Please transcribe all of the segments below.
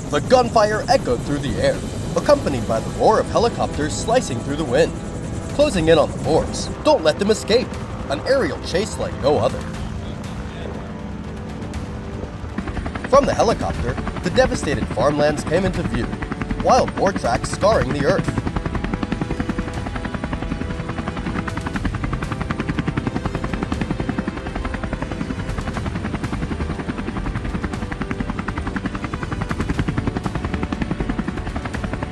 The gunfire echoed through the air, accompanied by the roar of helicopters slicing through the wind. Closing in on the Boars, don't let them escape. An aerial chase like no other. From the helicopter, the devastated farmlands came into view, wild boar tracks scarring the earth.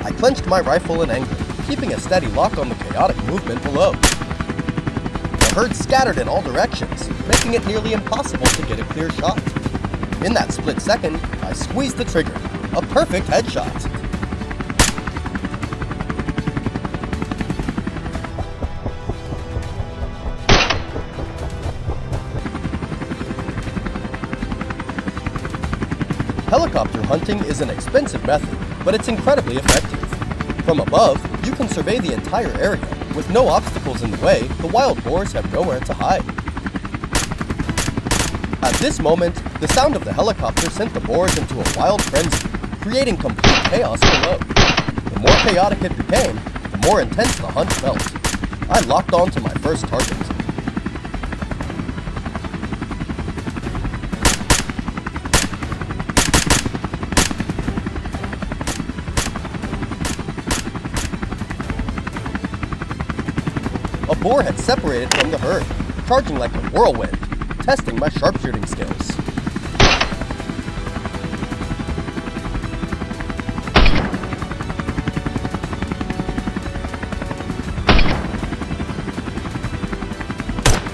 I clenched my rifle in anger, keeping a steady lock on the chaotic movement below. The herd scattered in all directions, making it nearly impossible to get a clear shot. In that split second, I squeezed the trigger. A perfect headshot. Helicopter hunting is an expensive method, but it's incredibly effective. From above, you can survey the entire area. With no obstacles in the way, the wild boars have nowhere to hide. At this moment, the sound of the helicopter sent the boars into a wild frenzy, creating complete chaos below. The more chaotic it became, the more intense the hunt felt. I locked on to my first target. A boar had separated from the herd, charging like a whirlwind, testing my sharpshooting skills.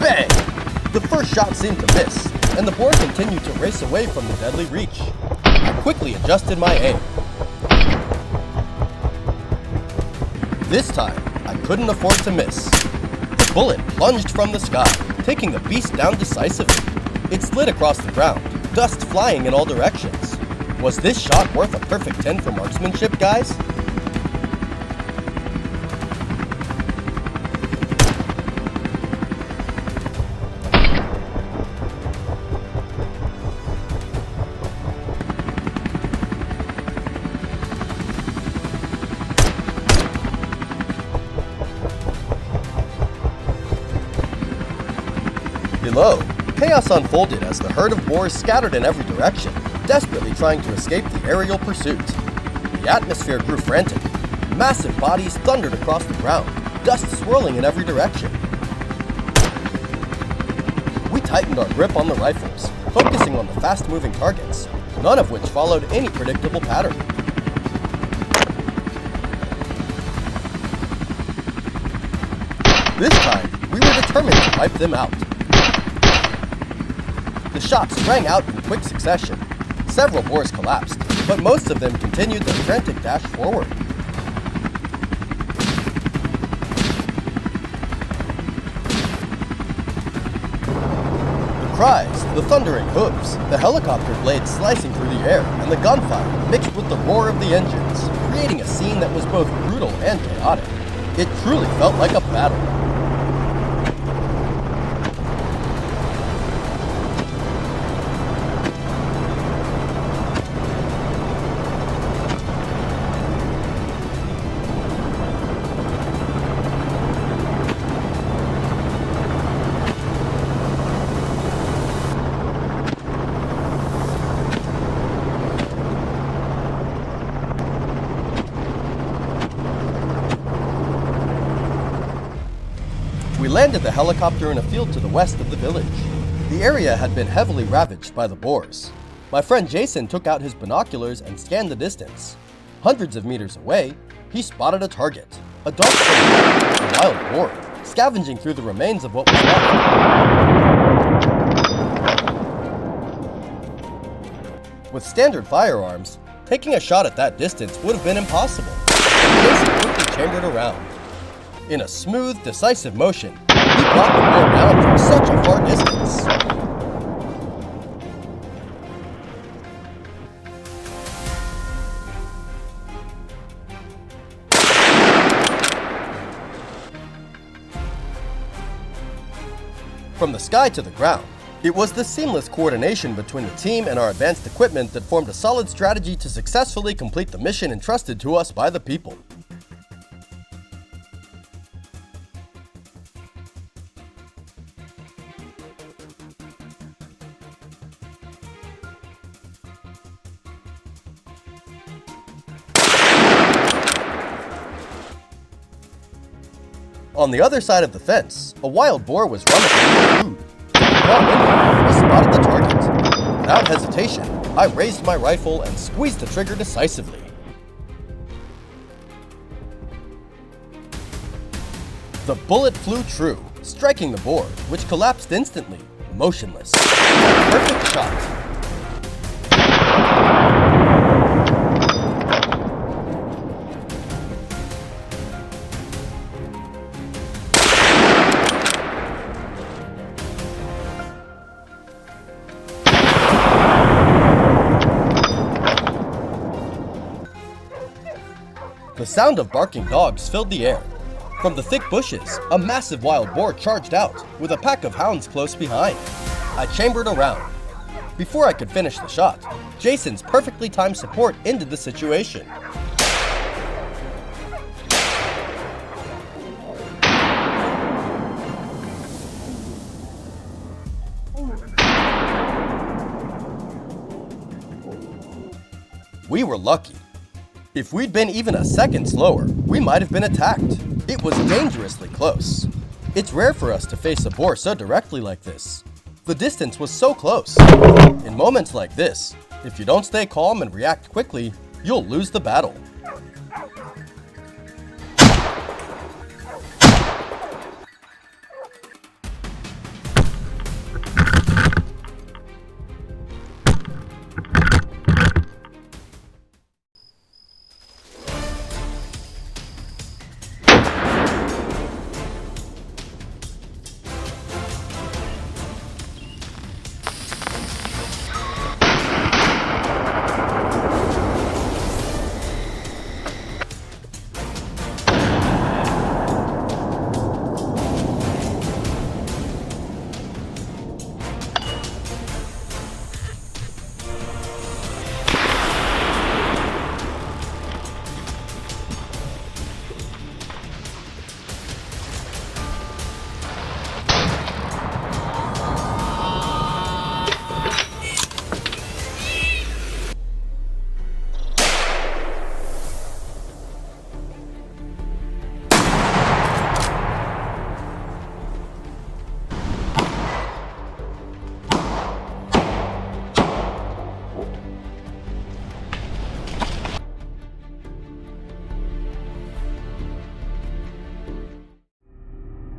Bang! The first shot seemed to miss, and the boar continued to race away from the deadly reach. I quickly adjusted my aim. This time, I couldn't afford to miss. The bullet plunged from the sky, taking the beast down decisively. It slid across the ground, dust flying in all directions. Was this shot worth a perfect 10 for marksmanship, guys? Below, chaos unfolded as the herd of boars scattered in every direction, desperately trying to escape the aerial pursuit. The atmosphere grew frantic. Massive bodies thundered across the ground, dust swirling in every direction. We tightened our grip on the rifles, focusing on the fast-moving targets, none of which followed any predictable pattern. This time, we were determined to wipe them out. The shots rang out in quick succession. Several boars collapsed, but most of them continued their frantic dash forward. The cries, the thundering hooves, the helicopter blades slicing through the air, and the gunfire mixed with the roar of the engines, creating a scene that was both brutal and chaotic. It truly felt like a battle. We landed the helicopter in a field to the west of the village. The area had been heavily ravaged by the boars. My friend Jason took out his binoculars and scanned the distance. Hundreds of meters away, he spotted a target, a dark a wild boar, scavenging through the remains of what was left. With standard firearms, taking a shot at that distance would have been impossible. Jason quickly chambered around. In a smooth, decisive motion, he brought the boar down from such a far distance. From the sky to the ground, It was the seamless coordination between the team and our advanced equipment that formed a solid strategy to successfully complete the mission entrusted to us by the people. On the other side of the fence, a wild boar was rummaging for food. We spotted the target. Without hesitation, I raised my rifle and squeezed the trigger decisively. The bullet flew true, striking the boar, which collapsed instantly, motionless. Perfect shot. The sound of barking dogs filled the air. From the thick bushes, a massive wild boar charged out, with a pack of hounds close behind. I chambered around. Before I could finish the shot, Jason's perfectly timed support ended the situation. We were lucky. If we'd been even a second slower, we might have been attacked. It was dangerously close. It's rare for us to face a boar so directly like this. The distance was so close. In moments like this, if you don't stay calm and react quickly, you'll lose the battle.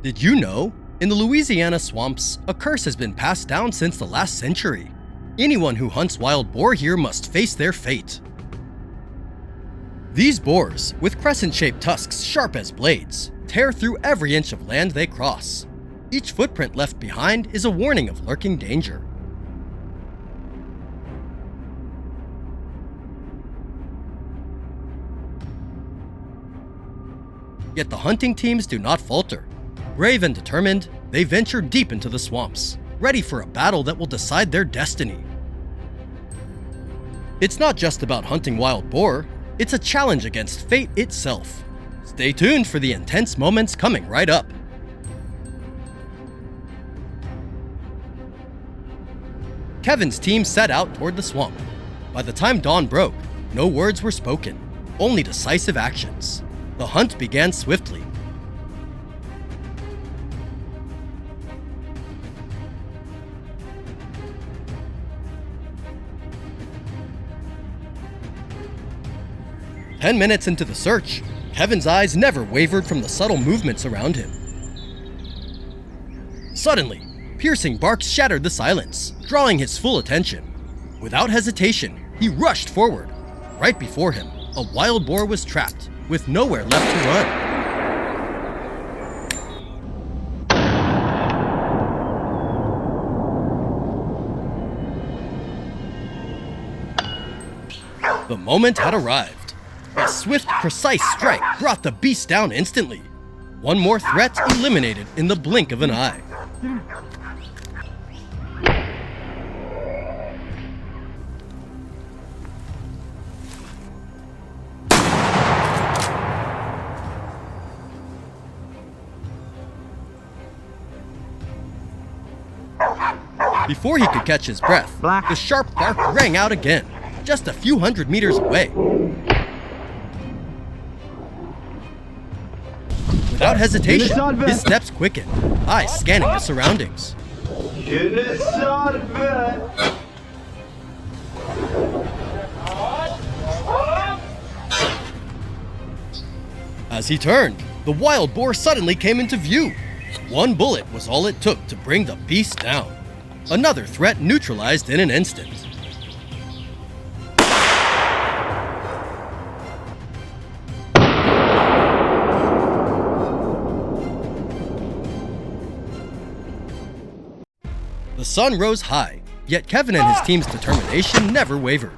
Did you know? In the Louisiana swamps, a curse has been passed down since the last century. Anyone who hunts wild boar here must face their fate. These boars, with crescent-shaped tusks sharp as blades, tear through every inch of land they cross. Each footprint left behind is a warning of lurking danger. Yet the hunting teams do not falter. Brave and determined, they venture deep into the swamps, ready for a battle that will decide their destiny. It's not just about hunting wild boar, it's a challenge against fate itself. Stay tuned for the intense moments coming right up. Kevin's team set out toward the swamp. By the time dawn broke, no words were spoken, only decisive actions. The hunt began swiftly. "10 minutes into the search, Kevin's eyes never wavered from the subtle movements around him. Suddenly, piercing barks shattered the silence, drawing his full attention. Without hesitation, he rushed forward. Right before him, a wild boar was trapped, with nowhere left to run. The moment had arrived. A swift, precise strike brought the beast down instantly. One more threat eliminated in the blink of an eye. Before he could catch his breath, the sharp bark rang out again, just a few hundred meters away. Without hesitation, his steps quickened, eyes scanning the surroundings. As he turned, the wild boar suddenly came into view. One bullet was all it took to bring the beast down. Another threat neutralized in an instant. The sun rose high, yet Kevin and his team's determination never wavered.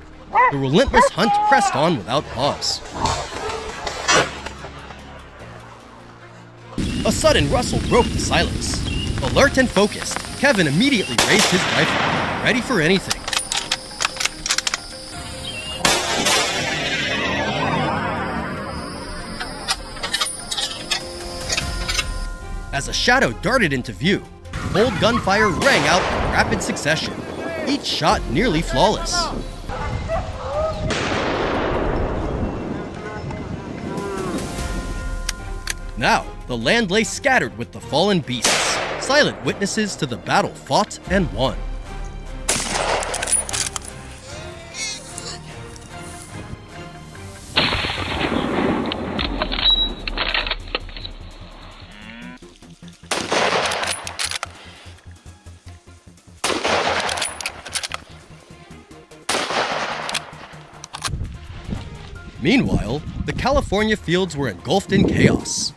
The relentless hunt pressed on without pause. A sudden rustle broke the silence. Alert and focused, Kevin immediately raised his rifle, ready for anything. As a shadow darted into view, bold gunfire rang out in rapid succession, each shot nearly flawless. Now, the land lay scattered with the fallen beasts, silent witnesses to the battle fought and won. Meanwhile, the California fields were engulfed in chaos.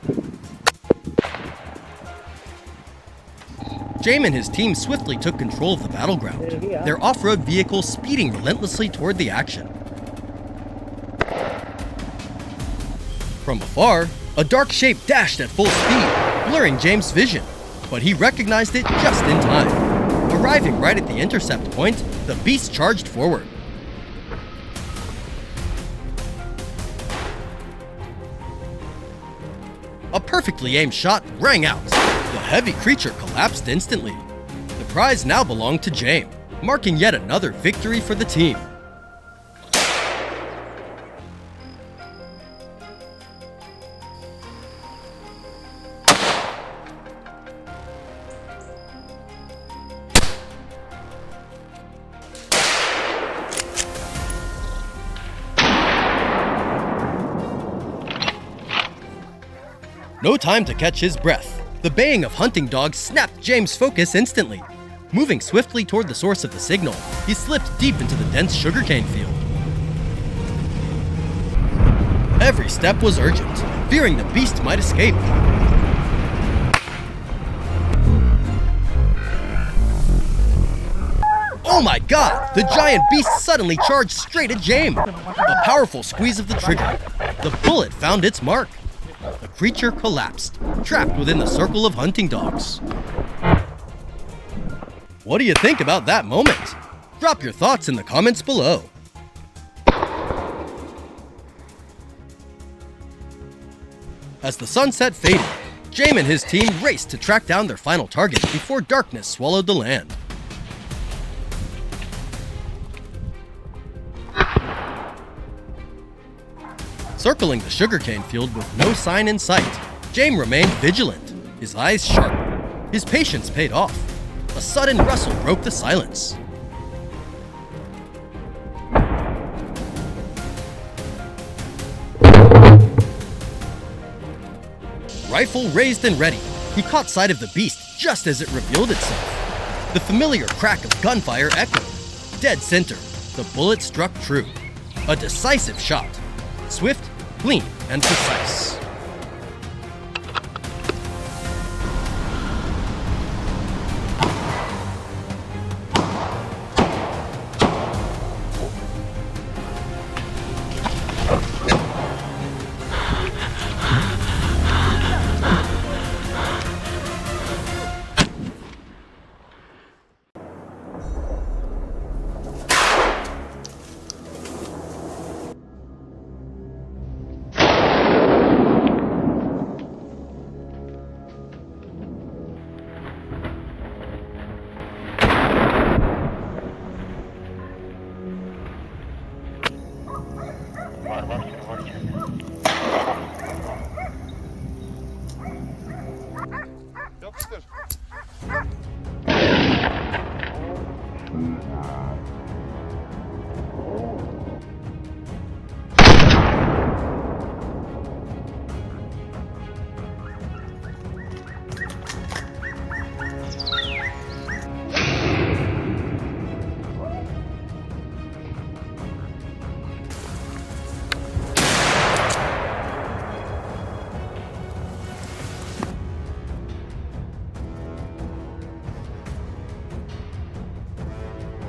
James and his team swiftly took control of the battleground, their off-road vehicle speeding relentlessly toward the action. From afar, a dark shape dashed at full speed, blurring James' vision, but he recognized it just in time. Arriving right at the intercept point, the beast charged forward. A perfectly aimed shot rang out. The heavy creature collapsed instantly. The prize now belonged to James, marking yet another victory for the team. No time to catch his breath. The baying of hunting dogs snapped James' focus instantly. Moving swiftly toward the source of the signal, he slipped deep into the dense sugarcane field. Every step was urgent, fearing the beast might escape. Oh my god! The giant beast suddenly charged straight at James. A powerful squeeze of the trigger. The bullet found its mark. The creature collapsed, trapped within the circle of hunting dogs. What do you think about that moment? Drop your thoughts in the comments below. As the sunset faded, James and his team raced to track down their final target before darkness swallowed the land. Circling the sugarcane field with no sign in sight, James remained vigilant, his eyes sharp. His patience paid off. A sudden rustle broke the silence. Rifle raised and ready, he caught sight of the beast just as it revealed itself. The familiar crack of gunfire echoed. Dead center, the bullet struck true. A decisive shot. Swift, clean, and precise.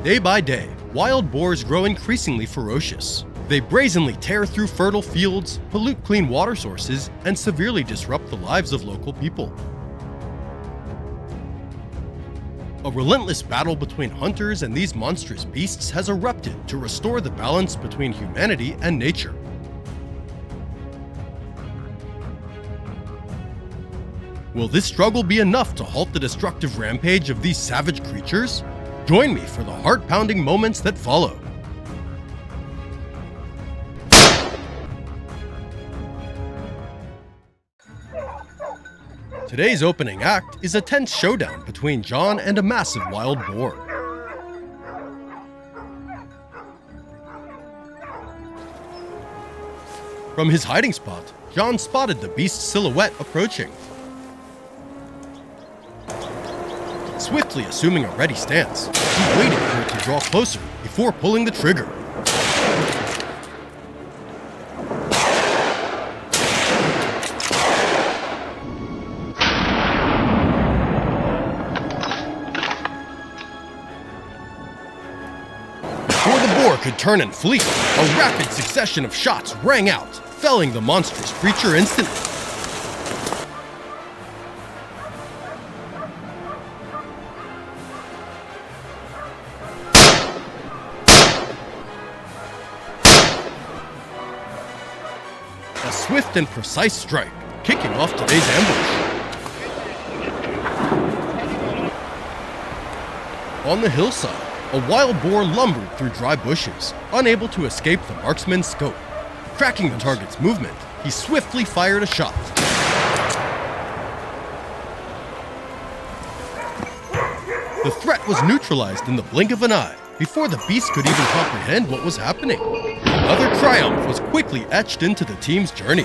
Day by day, wild boars grow increasingly ferocious. They brazenly tear through fertile fields, pollute clean water sources, and severely disrupt the lives of local people. A relentless battle between hunters and these monstrous beasts has erupted to restore the balance between humanity and nature. Will this struggle be enough to halt the destructive rampage of these savage creatures? Join me for the heart-pounding moments that follow. Today's opening act is a tense showdown between John and a massive wild boar. From his hiding spot, John spotted the beast's silhouette approaching. Swiftly assuming a ready stance, he waited for it to draw closer before pulling the trigger. Before the boar could turn and flee, a rapid succession of shots rang out, felling the monstrous creature instantly. A swift and precise strike, kicking off today's ambush. On the hillside, a wild boar lumbered through dry bushes, unable to escape the marksman's scope. Tracking the target's movement, he swiftly fired a shot. The threat was neutralized in the blink of an eye, before the beast could even comprehend what was happening. Another triumph was quickly etched into the team's journey.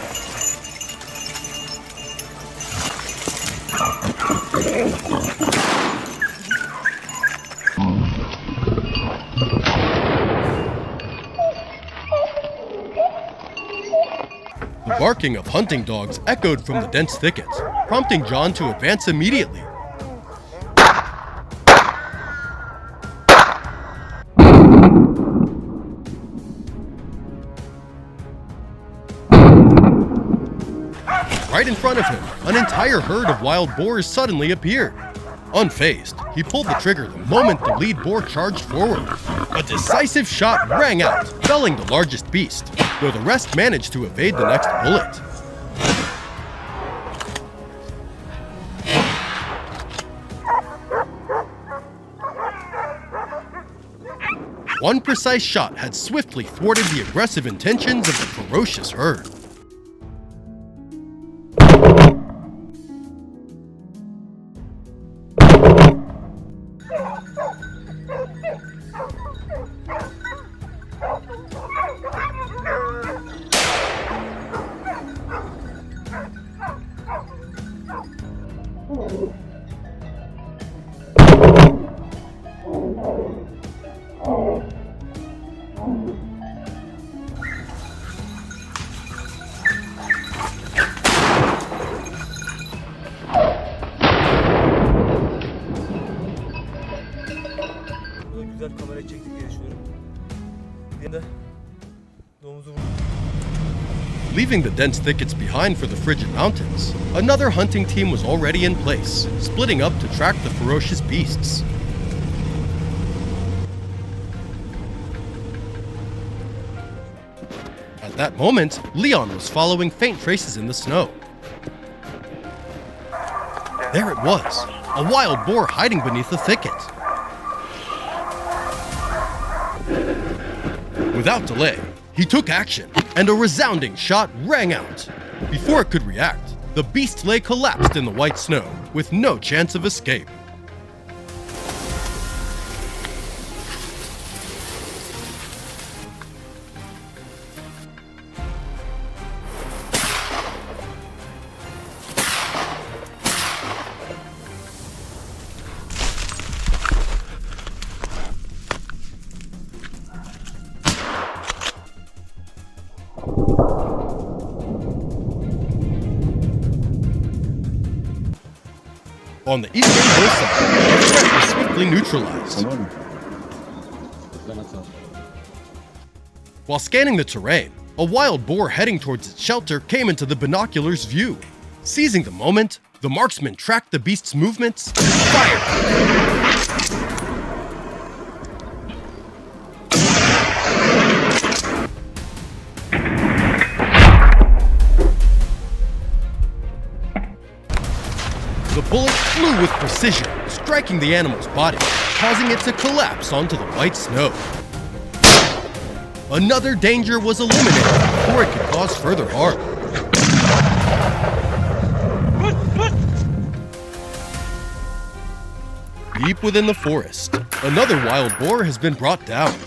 The barking of hunting dogs echoed from the dense thicket, prompting John to advance immediately. Right in front of him, an entire herd of wild boars suddenly appeared. Unfazed, he pulled the trigger the moment the lead boar charged forward. A decisive shot rang out, felling the largest beast, though the rest managed to evade the next bullet. One precise shot had swiftly thwarted the aggressive intentions of the ferocious herd. Güzel kamera çektik diye düşünüyorum. Bir de domuzu vurduk. Leaving the dense thickets behind for the frigid mountains, another hunting team was already in place, splitting up to track the ferocious beasts. At that moment, Leon was following faint traces in the snow. There it was, a wild boar hiding beneath the thicket. Without delay, he took action, and a resounding shot rang out. Before it could react, the beast lay collapsed in the white snow, with no chance of escape. On the eastern hillside, the threat was swiftly neutralized. While scanning the terrain, a wild boar heading towards its shelter came into the binoculars' view. Seizing the moment, the marksman tracked the beast's movements and fired. The bullet flew with precision, striking the animal's body, causing it to collapse onto the white snow. Another danger was eliminated before it could cause further harm. Deep within the forest, another wild boar has been brought down.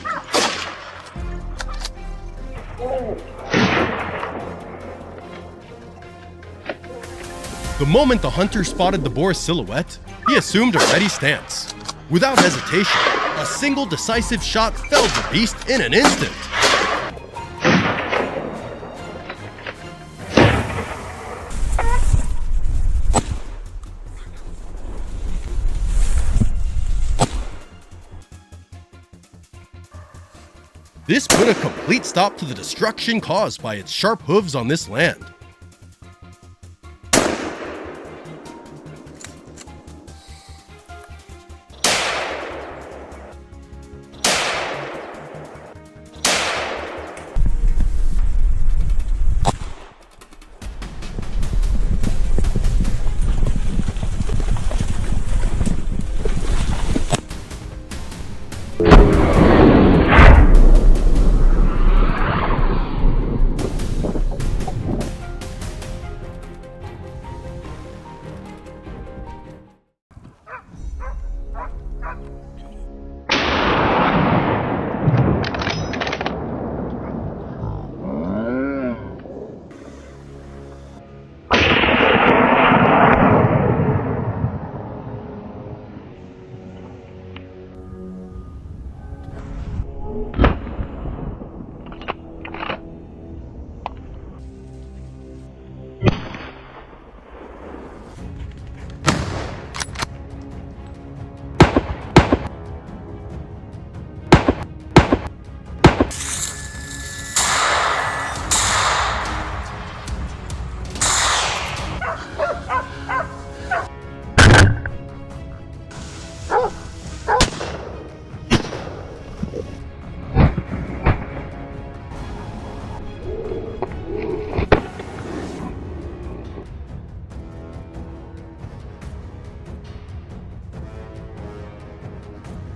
The moment the hunter spotted the boar's silhouette, he assumed a ready stance. Without hesitation, a single decisive shot felled the beast in an instant. This put a complete stop to the destruction caused by its sharp hooves on this land.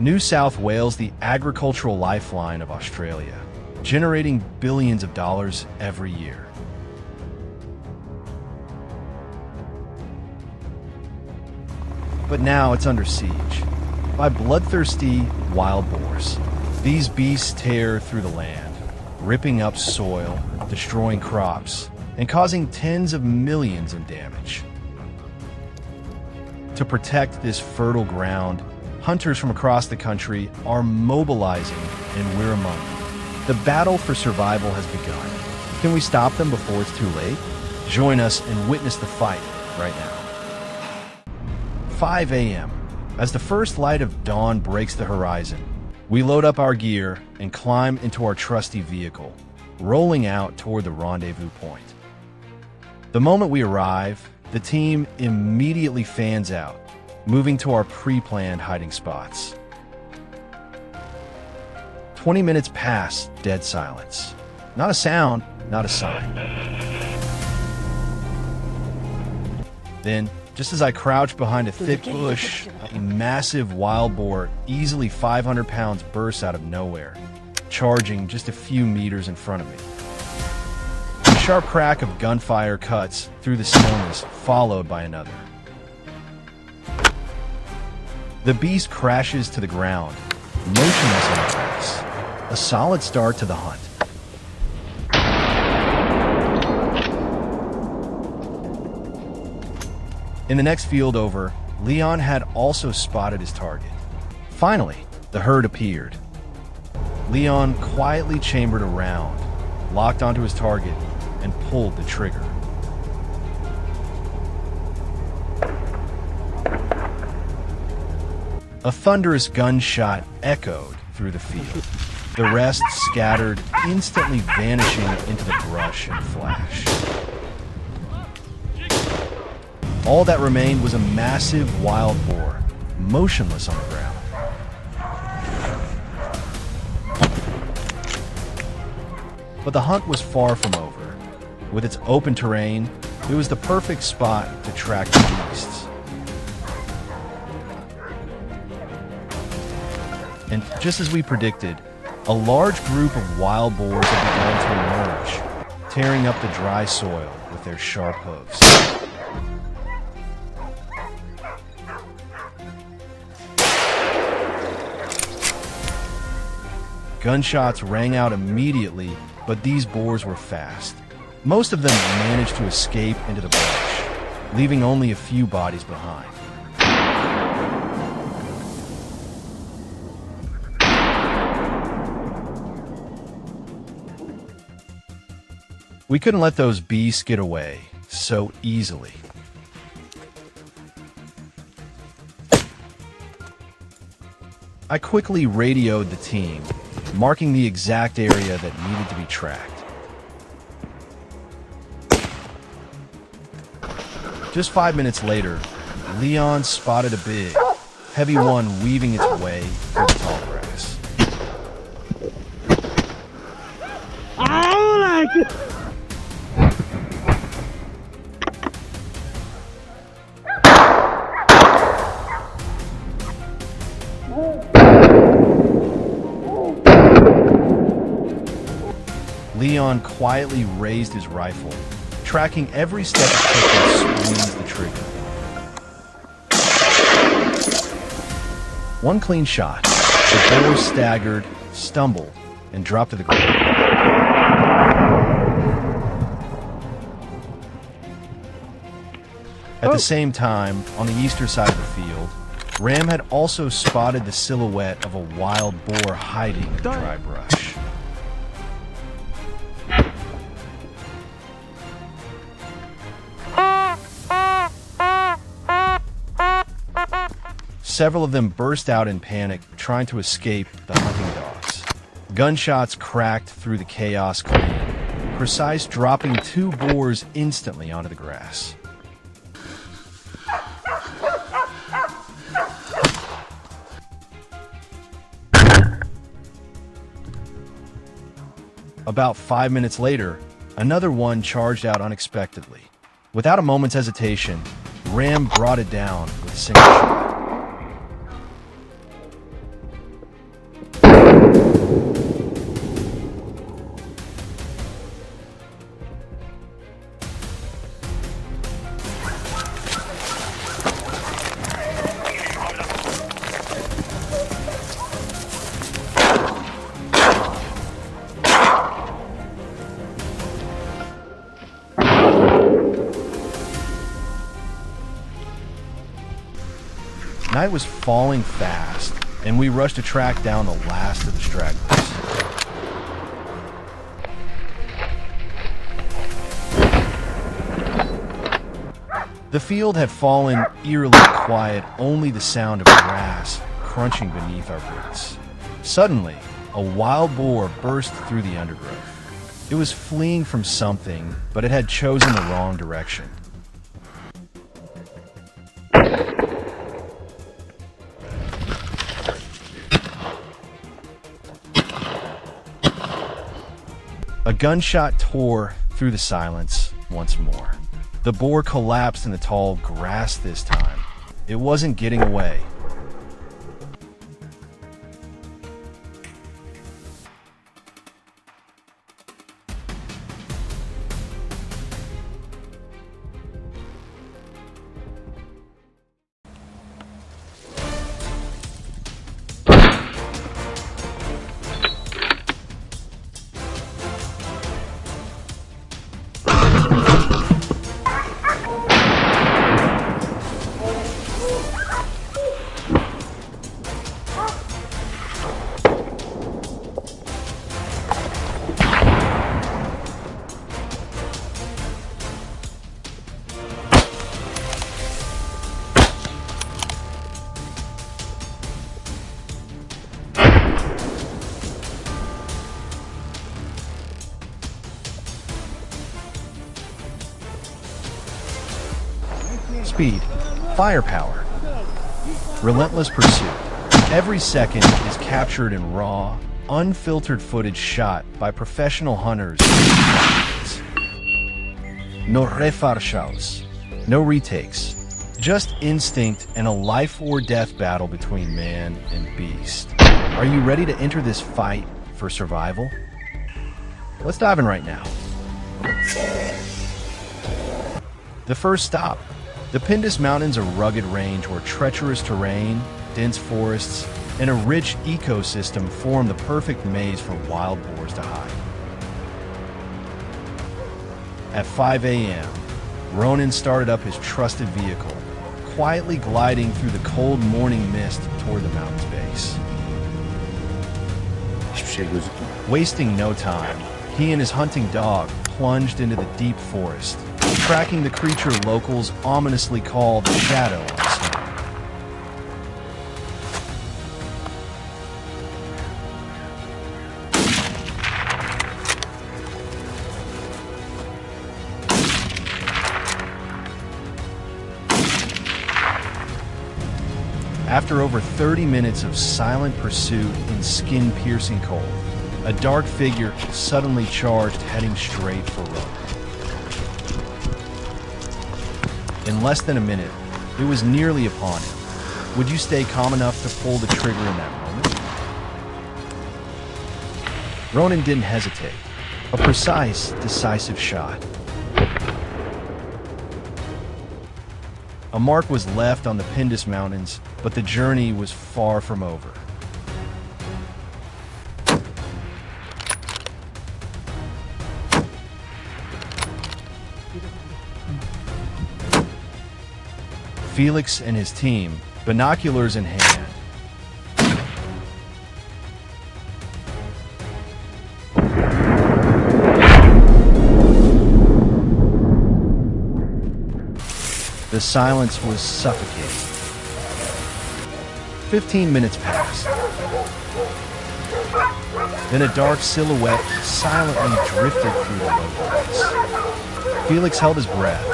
New South Wales, the agricultural lifeline of Australia, generating billions of dollars every year. But now it's under siege by bloodthirsty wild boars. These beasts tear through the land, ripping up soil, destroying crops, and causing tens of millions in damage. To protect this fertile ground, hunters from across the country are mobilizing, and we're among them. The battle for survival has begun. Can we stop them before it's too late? Join us and witness the fight right now. 5 a.m. As the first light of dawn breaks the horizon, we load up our gear and climb into our trusty vehicle, rolling out toward the rendezvous point. The moment we arrive, the team immediately fans out, moving to our pre-planned hiding spots. 20 minutes pass, dead silence. Not a sound, not a sign. Then, just as I crouch behind a thick bush, a massive wild boar, easily 500 pounds, bursts out of nowhere, charging just a few meters in front of me. A sharp crack of gunfire cuts through the stillness, followed by another. The beast crashes to the ground, motionless in its tracks. A solid start to the hunt. In the next field over, Leon had also spotted his target. Finally, the herd appeared. Leon quietly chambered a round, locked onto his target, and pulled the trigger. A thunderous gunshot echoed through the field. The rest scattered, instantly vanishing into the brush in a flash. All that remained was a massive wild boar, motionless on the ground. But the hunt was far from over. With its open terrain, it was the perfect spot to track the beasts. And just as we predicted, a large group of wild boars had begun to emerge, tearing up the dry soil with their sharp hooves. Gunshots rang out immediately, but these boars were fast. Most of them managed to escape into the brush, leaving only a few bodies behind. We couldn't let those beasts get away so easily. I quickly radioed the team, marking the exact area that needed to be tracked. Just 5 minutes later, Leon spotted a big, heavy one weaving its way through the tall grass. I like it! Leon quietly raised his rifle, tracking every step it took and squeezed the trigger. One clean shot, the boar staggered, stumbled, and dropped to the ground. At the same time, on the eastern side of the field, Ram had also spotted the silhouette of a wild boar hiding in the dry brush. Several of them burst out in panic, trying to escape the hunting dogs. Gunshots cracked through the chaos clean, Precise dropping 2 boars instantly onto the grass. About 5 minutes later, another one charged out unexpectedly. Without a moment's hesitation, Ram brought it down with a single shot. Night was falling fast, and we rushed to track down the last of the stragglers. The field had fallen eerily quiet, only the sound of grass crunching beneath our boots. Suddenly, a wild boar burst through the undergrowth. It was fleeing from something, but it had chosen the wrong direction. A gunshot tore through the silence once more. The boar collapsed in the tall grass this time. It wasn't getting away. Speed, firepower, relentless pursuit. Every second is captured in raw, unfiltered footage shot by professional hunters. No refarshaus, no retakes. Just instinct and a life or death battle between man and beast. Are you ready to enter this fight for survival? Let's dive in right now. The first stop. The Pindus Mountains are a rugged range where treacherous terrain, dense forests, and a rich ecosystem form the perfect maze for wild boars to hide. At 5 a.m., Ronan started up his trusted vehicle, quietly gliding through the cold morning mist toward the mountain's base. Wasting no time, he and his hunting dog plunged into the deep forest, tracking the creature locals ominously call the Shadow on scent. After over 30 minutes of silent pursuit in skin-piercing cold, a dark figure suddenly charged, heading straight for Ronan. In less than a minute, it was nearly upon him. Would you stay calm enough to pull the trigger in that moment? Ronan didn't hesitate. A precise, decisive shot. A mark was left on the Pindus Mountains, but the journey was far from over. Felix and his team, binoculars in hand, the silence was suffocating. 15 minutes passed. Then a dark silhouette silently drifted through the low grass. Felix held his breath,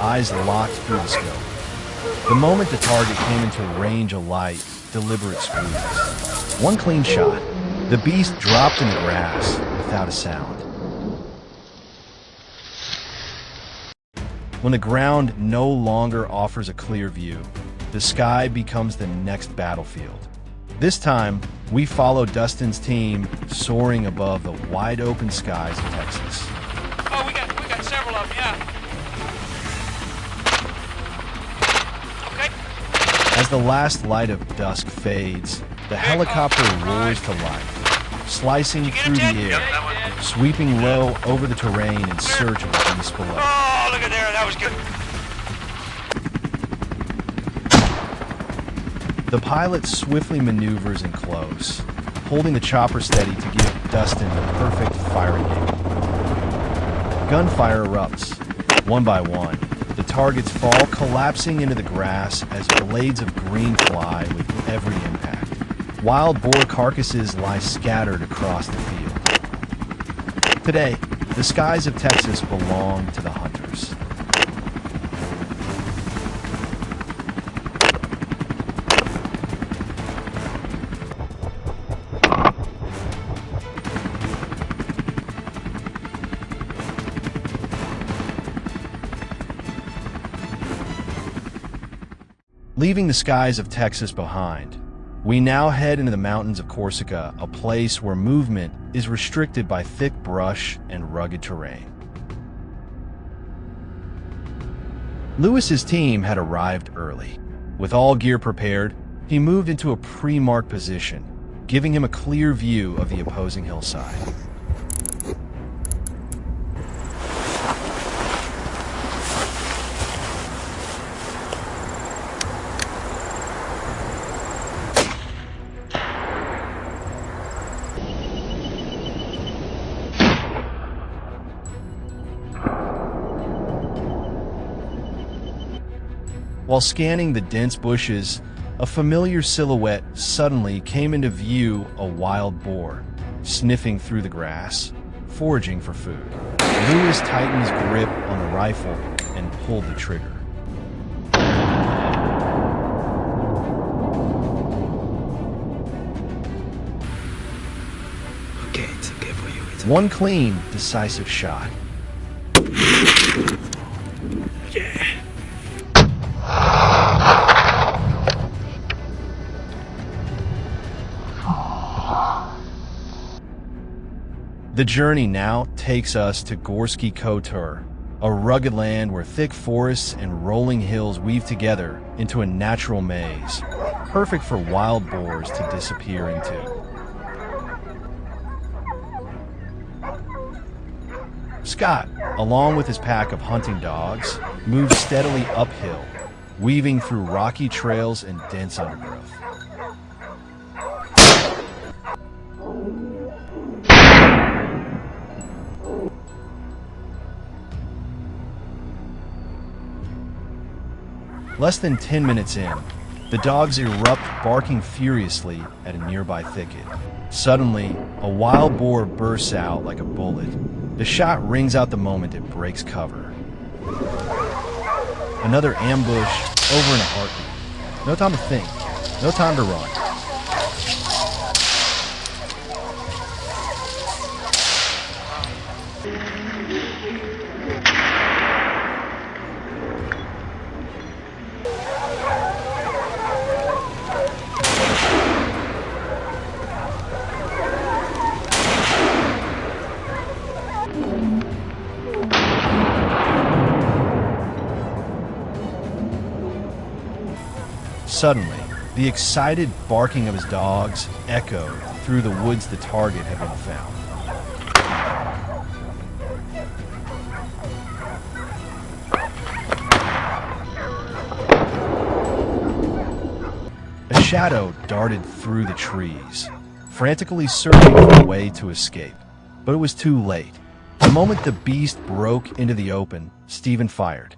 eyes locked through the scope. The moment the target came into range, a light, deliberate squeeze. One clean shot. The beast dropped in the grass without a sound. When the ground no longer offers a clear view, the sky becomes the next battlefield. This time, we follow Dustin's team soaring above the wide-open skies of Texas. Oh, we got several of them, yeah. As the last light of dusk fades, the helicopter roars to life, slicing through the air, sweeping low over the terrain in search of the beast below. Oh, look at there, that was good. The pilot swiftly maneuvers in close, holding the chopper steady to give Dustin the perfect firing angle. Gunfire erupts, one by one. The targets fall, collapsing into the grass as blades of green fly with every impact. Wild boar carcasses lie scattered across the field. Today, the skies of Texas belong to the hunters. Leaving the skies of Texas behind, we now head into the mountains of Corsica, a place where movement is restricted by thick brush and rugged terrain. Lewis's team had arrived early. With all gear prepared, he moved into a pre-marked position, giving him a clear view of the opposing hillside. While scanning the dense bushes, a familiar silhouette suddenly came into view, a wild boar, sniffing through the grass, foraging for food. Lewis tightened his grip on the rifle and pulled the trigger. One clean, decisive shot. The journey now takes us to Gorsky Kotur, a rugged land where thick forests and rolling hills weave together into a natural maze, perfect for wild boars to disappear into. Scott, along with his pack of hunting dogs, moves steadily uphill, weaving through rocky trails and dense undergrowth. Less than 10 minutes in, the dogs erupt, barking furiously at a nearby thicket. Suddenly, a wild boar bursts out like a bullet. The shot rings out the moment it breaks cover. Another ambush, over in a heartbeat. No time to think, no time to run. Suddenly, the excited barking of his dogs echoed through the woods. The target had been found. A shadow darted through the trees, frantically searching for a way to escape. But it was too late. The moment the beast broke into the open, Stephen fired.